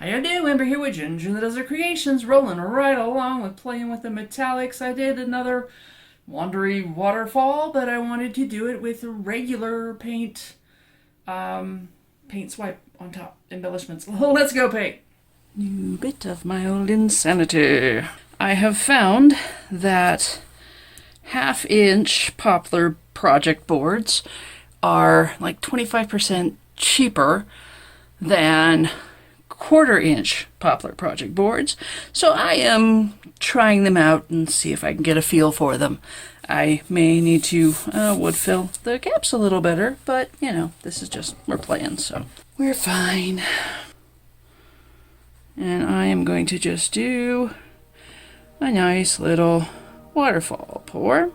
How you doing? We're here with Ginger and the Desert Creations, rolling right along with playing with the metallics. I did another wandery waterfall, but I wanted to do it with a regular paint swipe on top, embellishments. Let's go paint. New bit of my old insanity. I have found that half-inch poplar project boards are like 25% cheaper than quarter-inch poplar project boards. So I am trying them out and see if I can get a feel for them. I may need to wood fill the gaps a little better, but you know, this is just, we're playing, so we're fine. And I am going to just do a nice little waterfall pour.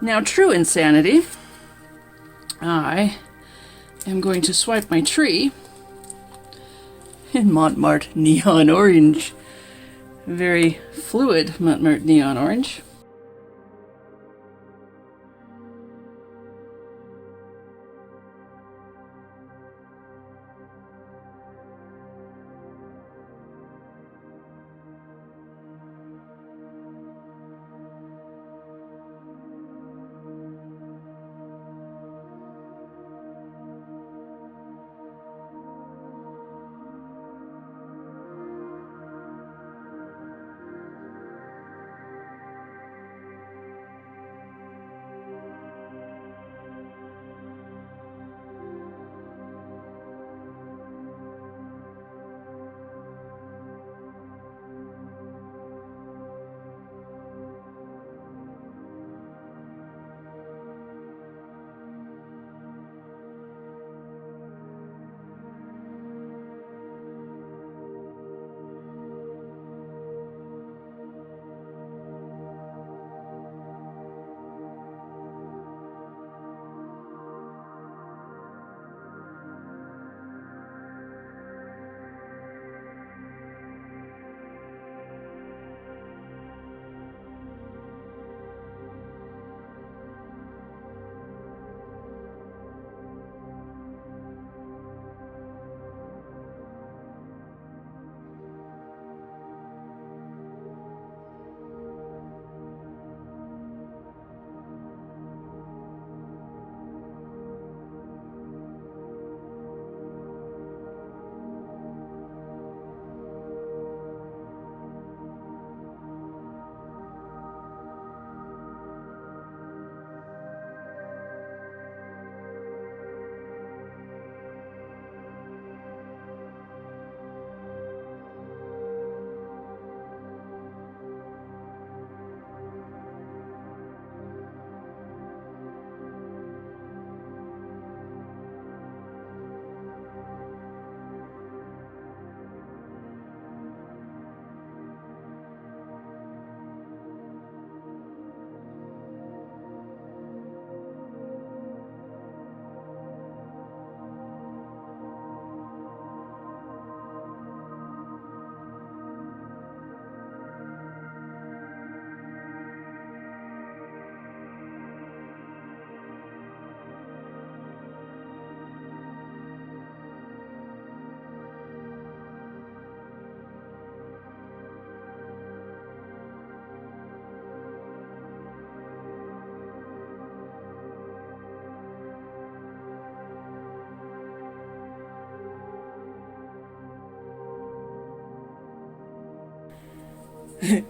Now, true insanity, I am going to swipe my tree in Montmartre neon orange. Very fluid Montmartre neon orange.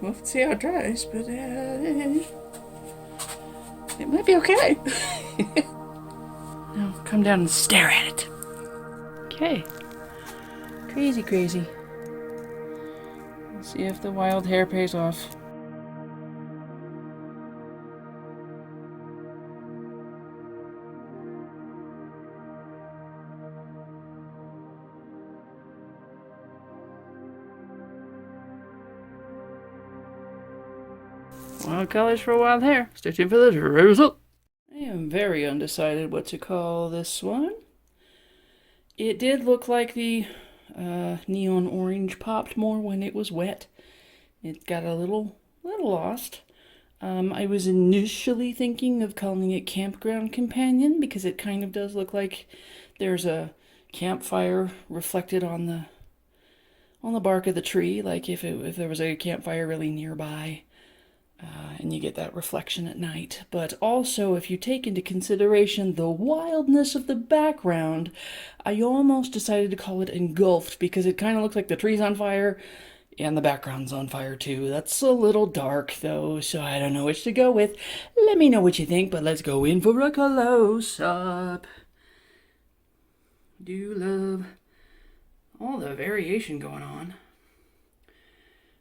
We'll see how it dries, but it might be okay. Now come down and stare at it. Okay. Crazy, crazy. Let's see if the wild hair pays off. Wild colors for wild hair. Stay tuned for the result. I am very undecided what to call this one. It did look like the neon orange popped more when it was wet. It got a little lost. I was initially thinking of calling it Campground Companion because it kind of does look like there's a campfire reflected on the bark of the tree, like if there was a campfire really nearby. And you get that reflection at night. But also, if you take into consideration the wildness of the background, I almost decided to call it Engulfed because it kind of looks like the tree's on fire and the background's on fire too. That's a little dark though, so I don't know which to go with. Let me know what you think, but let's go in for a close-up. Do love all the variation going on.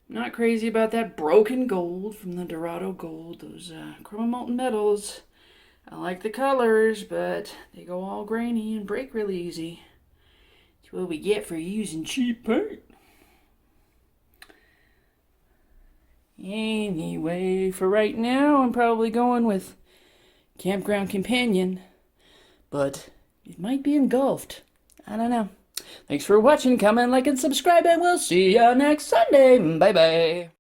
Not crazy about that broken gold from the Dorado Gold, those chroma molten metals. I like the colors, but they go all grainy and break really easy. It's what we get for using cheap paint. Anyway, for right now, I'm probably going with Campground Companion, but it might be Engulfed. I don't know. Thanks for watching, comment, like, and subscribe, and we'll see ya next Sunday. Bye-bye.